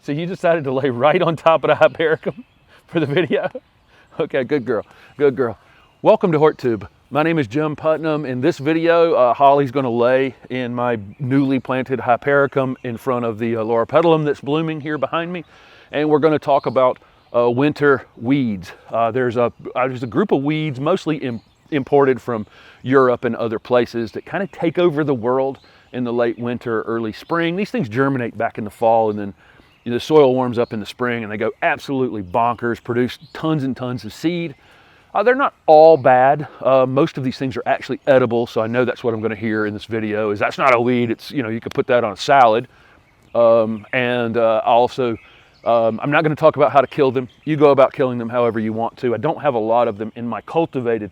So you decided to lay right on top of the hypericum for the video? Okay, good girl, good girl. Welcome to HortTube. My name is Jim Putnam. In this video, Holly's going to lay in my newly planted hypericum in front of the loropetalum that's blooming here behind me. And we're going to talk about winter weeds. There's a group of weeds, mostly imported from Europe and other places, that kind of take over the world in the late winter, early spring. These things germinate back in the fall, and then the soil warms up in the spring and they go absolutely bonkers, produce tons and tons of seed. They're not all bad. Most of these things are actually edible, so I know that's what I'm going to hear in this video, is that's not a weed. It's, you could put that on a salad. I'm not going to talk about how to kill them. You go about killing them however you want to. I don't have a lot of them in my cultivated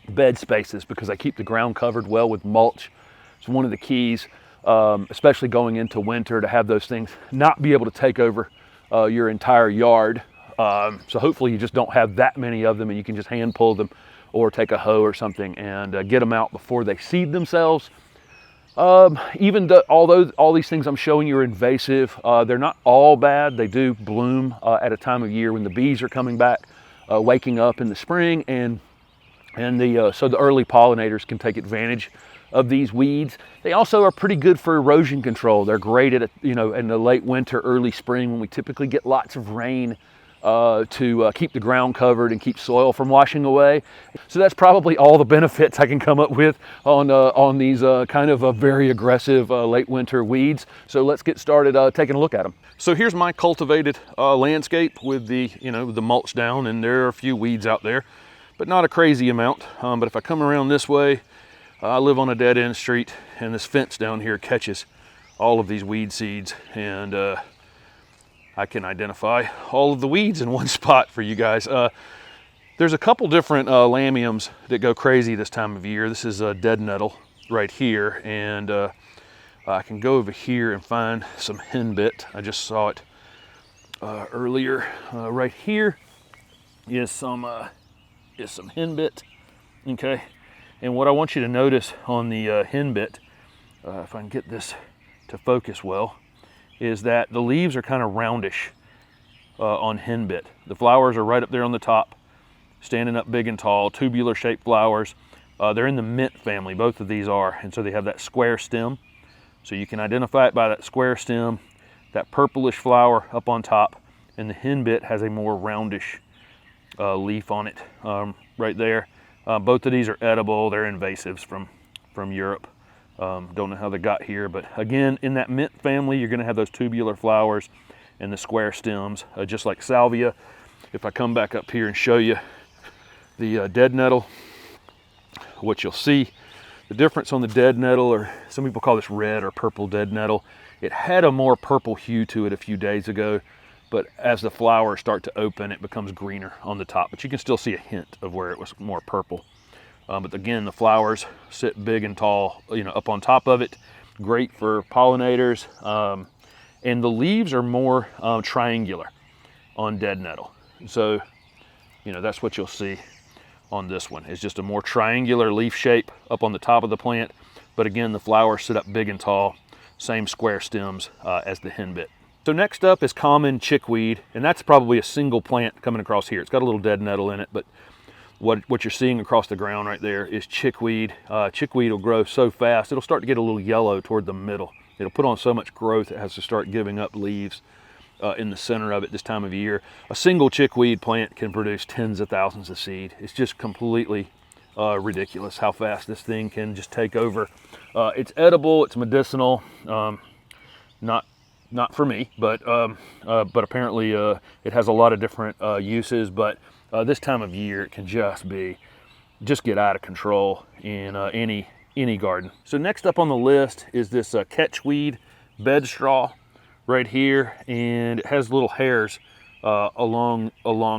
bed spaces because I keep the ground covered well with mulch. It's one of the keys, especially going into winter, to have those things not be able to take over your entire yard. So hopefully you just don't have that many of them and you can just hand pull them or take a hoe or something and get them out before they seed themselves. Although all these things I'm showing you are invasive, they're not all bad. They do bloom at a time of year when the bees are coming back, waking up in the spring, so the early pollinators can take advantage of these weeds. They also are pretty good for erosion control. They're great at in the late winter, early spring, when we typically get lots of rain to keep the ground covered and keep soil from washing away. So that's probably all the benefits I can come up with on these kind of very aggressive late winter weeds. So let's get started taking a look at them. So here's my cultivated landscape with the the mulch down, and there are a few weeds out there, but not a crazy amount. But if I come around this way, I live on a dead-end street, and this fence down here catches all of these weed seeds, and I can identify all of the weeds in one spot for you guys. There's a couple different lamiums that go crazy this time of year. This is a dead nettle right here, and I can go over here and find some henbit. I just saw it earlier. Right here is some henbit. Okay. And what I want you to notice on the henbit, if I can get this to focus well, is that the leaves are kind of roundish on henbit. The flowers are right up there on the top, standing up big and tall, tubular shaped flowers. They're in the mint family, both of these are, and so they have that square stem. So you can identify it by that square stem, that purplish flower up on top, and the henbit has a more roundish leaf on it right there. Both of these are edible. They're invasives from Europe. Don't know how they got here, but again, in that mint family, you're going to have those tubular flowers and the square stems, just like salvia. If I come back up here and show you the dead nettle, what you'll see, the difference on the dead nettle, or some people call this red or purple dead nettle, it had a more purple hue to it a few days ago, but as the flowers start to open, it becomes greener on the top, but you can still see a hint of where it was more purple. But again, the flowers sit big and tall, up on top of it. Great for pollinators. And the leaves are more triangular on dead nettle. So, that's what you'll see on this one. It's just a more triangular leaf shape up on the top of the plant. But again, the flowers sit up big and tall, same square stems as the henbit. So next up is common chickweed, and that's probably a single plant coming across here. It's got a little dead nettle in it, but what you're seeing across the ground right there is chickweed. Chickweed will grow so fast, it'll start to get a little yellow toward the middle. It'll put on so much growth, it has to start giving up leaves in the center of it this time of year. A single chickweed plant can produce tens of thousands of seed. It's just completely ridiculous how fast this thing can just take over. It's edible, it's medicinal, not for me, but apparently it has a lot of different uses. But this time of year, it can just get out of control in any garden. So next up on the list is this Catchweed Bedstraw right here, and it has little hairs along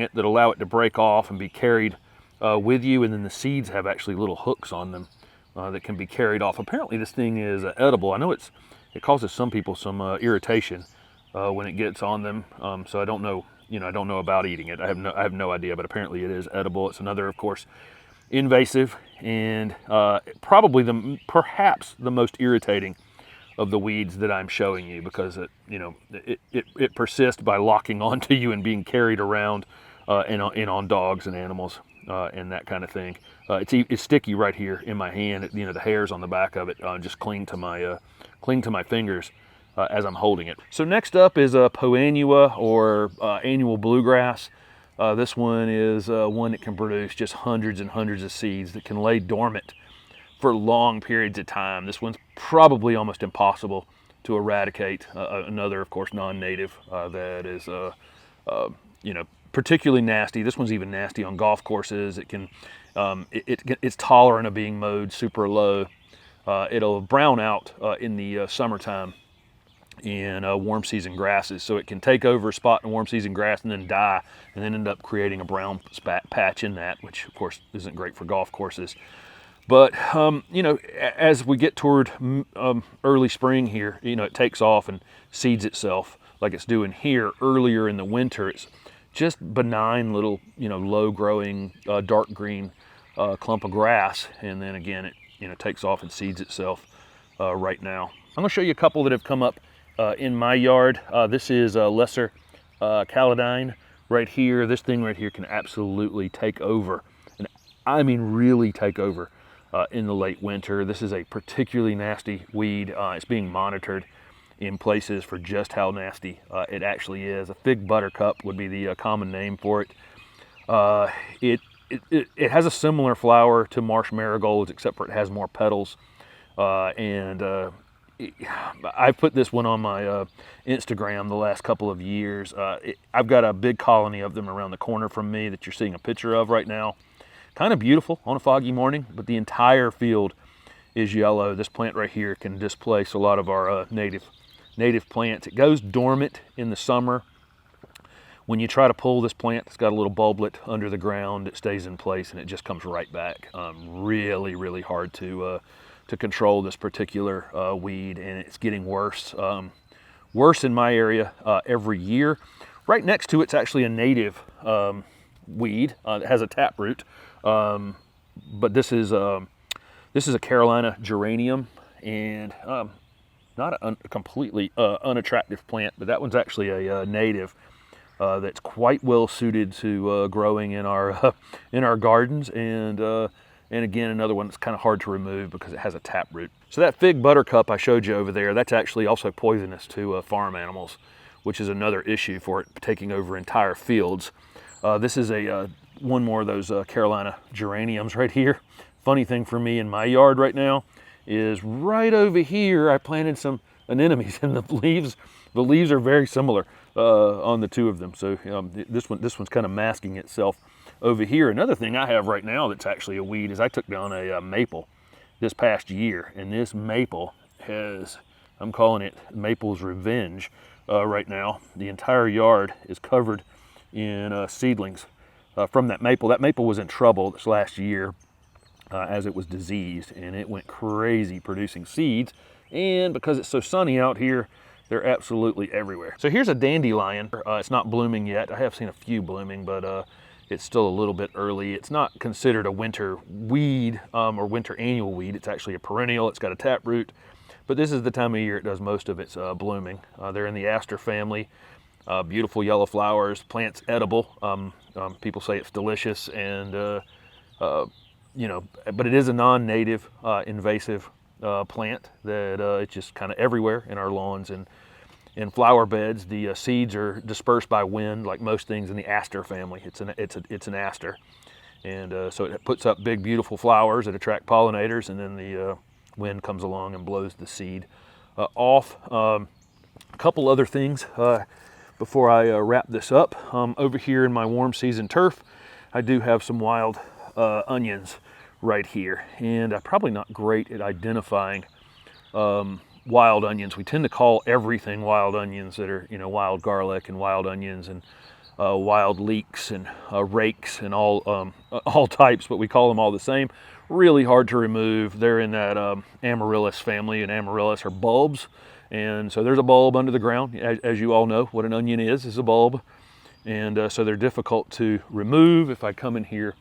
it that allow it to break off and be carried with you, and then the seeds have actually little hooks on them that can be carried off. Apparently this thing is edible. I know it causes some people some irritation when it gets on them, so I don't know. I don't know about eating it. I have no idea, but apparently it is edible. It's another, of course, invasive, and probably perhaps the most irritating of the weeds that I'm showing you, because it persists by locking onto you and being carried around and on dogs and animals and that kind of thing. It's sticky right here in my hand. The hairs on the back of it just cling to my fingers as I'm holding it. So next up is a Poanua, or annual bluegrass. This one is one that can produce just hundreds and hundreds of seeds that can lay dormant for long periods of time. This one's probably almost impossible to eradicate. Another, of course, non-native that is, particularly nasty. This one's even nasty on golf courses. It's tolerant of being mowed super low. It'll brown out in the summertime in warm season grasses, so it can take over a spot in warm season grass and then die, and then end up creating a brown patch in that, which of course isn't great for golf courses. But as we get toward early spring here, it takes off and seeds itself like it's doing here. Earlier in the winter, it's just benign little low growing dark green clump of grass, and then again it takes off and seeds itself right now. I'm going to show you a couple that have come up in my yard. This is a lesser calodine right here. This thing right here can absolutely take over, and I mean really take over in the late winter. This is a particularly nasty weed. It's being monitored in places for just how nasty it actually is. A fig buttercup would be the common name for it. It has a similar flower to marsh marigolds, except for it has more petals. I put this one on my Instagram the last couple of years. I've got a big colony of them around the corner from me that you're seeing a picture of right now. Kind of beautiful on a foggy morning, but the entire field is yellow. This plant right here can displace a lot of our native plants. It goes dormant in the summer. When you try to pull this plant, it's got a little bulblet under the ground. It stays in place and it just comes right back. Really, really hard to control this particular weed, and it's getting worse. Worse in my area every year. Right next to it's actually a native weed that has a taproot, but this is a Carolina geranium, and not a completely unattractive plant, but that one's actually a native that's quite well suited to growing in our gardens, and again, another one that's kind of hard to remove because it has a taproot. So that fig buttercup I showed you over there, that's actually also poisonous to farm animals, which is another issue for it taking over entire fields. This is one more of those Carolina geraniums right here. Funny thing for me in my yard right now is right over here I planted some anemones, and the leaves are very similar on the two of them. So this one's kind of masking itself over here. Another thing I have right now that's actually a weed is I took down a maple this past year, and this maple has, I'm calling it Maple's Revenge right now. The entire yard is covered in seedlings from that maple. That maple was in trouble this last year as it was diseased, and it went crazy producing seeds, and because it's so sunny out here, they're absolutely everywhere. So here's a dandelion. It's not blooming yet. I have seen a few blooming, but it's still a little bit early. It's not considered a winter weed or winter annual weed. It's actually a perennial. It's got a taproot, but this is the time of year it does most of its blooming. They're in the aster family. Beautiful yellow flowers. Plant's edible. People say it's delicious, and but it is a non-native invasive plant that it's just kind of everywhere in our lawns and in flower beds. The seeds are dispersed by wind, like most things in the aster family. It's an aster, and so it puts up big, beautiful flowers that attract pollinators, and then the wind comes along and blows the seed off. A couple other things before I wrap this up. Over here in my warm season turf, I do have some wild onions right here, and I'm probably not great at identifying wild onions. We tend to call everything wild onions that are, wild garlic and wild onions and wild leeks and rakes and all types, but we call them all the same. Really hard to remove. They're in that amaryllis family, and amaryllis are bulbs, and so there's a bulb under the ground. As you all know, what an onion is a bulb, and so they're difficult to remove. If I come in here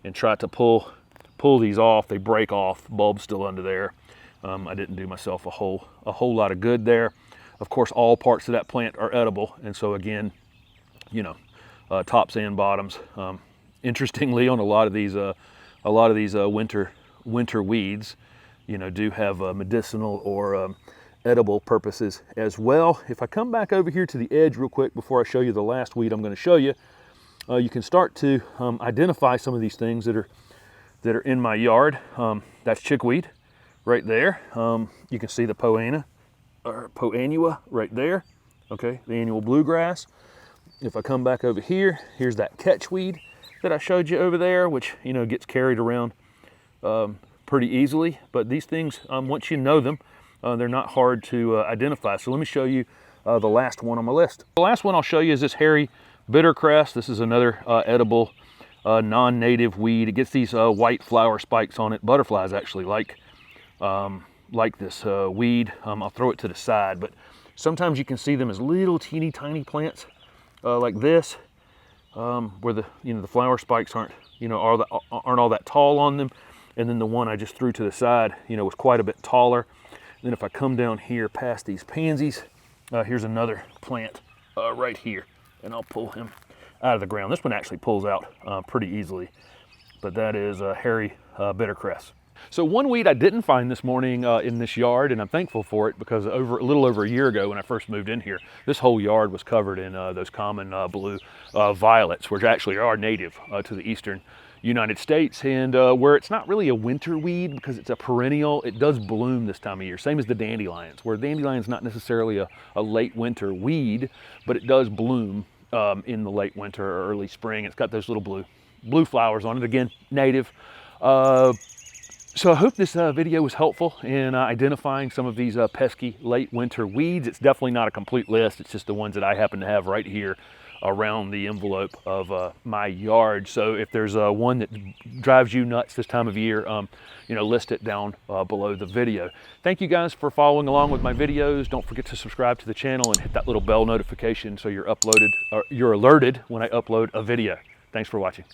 and try to pull these off, they break off, bulb's still under there. I didn't do myself a whole lot of good there. Of course, all parts of that plant are edible, and so again, you know, tops and bottoms. Interestingly, on a lot of these winter weeds, you know, do have medicinal or edible purposes as well. If I come back over here to the edge real quick before I show you the last weed I'm going to show you, you can start to identify some of these things that are in my yard. That's chickweed right there. You can see the poanua right there. Okay, the annual bluegrass. If I come back over here, here's that catchweed that I showed you over there, which, you know, gets carried around pretty easily. But these things, once you know them, they're not hard to identify. So let me show you the last one on my list. The last one I'll show you is this hairy Bittercress. This is another edible non-native weed. It gets these white flower spikes on it. Butterflies actually like this weed. I'll throw it to the side, but sometimes you can see them as little teeny tiny plants like this, where the flower spikes aren't all that tall on them. And then the one I just threw to the side, you know, was quite a bit taller. And then if I come down here past these pansies, here's another plant right here, and I'll pull him out of the ground. This one actually pulls out pretty easily, but that is hairy bittercress. So one weed I didn't find this morning in this yard, and I'm thankful for it, because a little over a year ago when I first moved in here, this whole yard was covered in those common blue violets, which actually are native to the eastern United States, and where it's not really a winter weed because it's a perennial, it does bloom this time of year, same as the dandelions, where dandelion's not necessarily a late winter weed, but it does bloom in the late winter or early spring. It's got those little blue flowers on it, again, native. So I hope this video was helpful in identifying some of these pesky late winter weeds. It's definitely not a complete list. It's just the ones that I happen to have right here around the envelope of my yard. So if there's one that drives you nuts this time of year, you know, list it down below the video. Thank you guys for following along with my videos. Don't forget to subscribe to the channel and hit that little bell notification so you're alerted when I upload a video. Thanks for watching.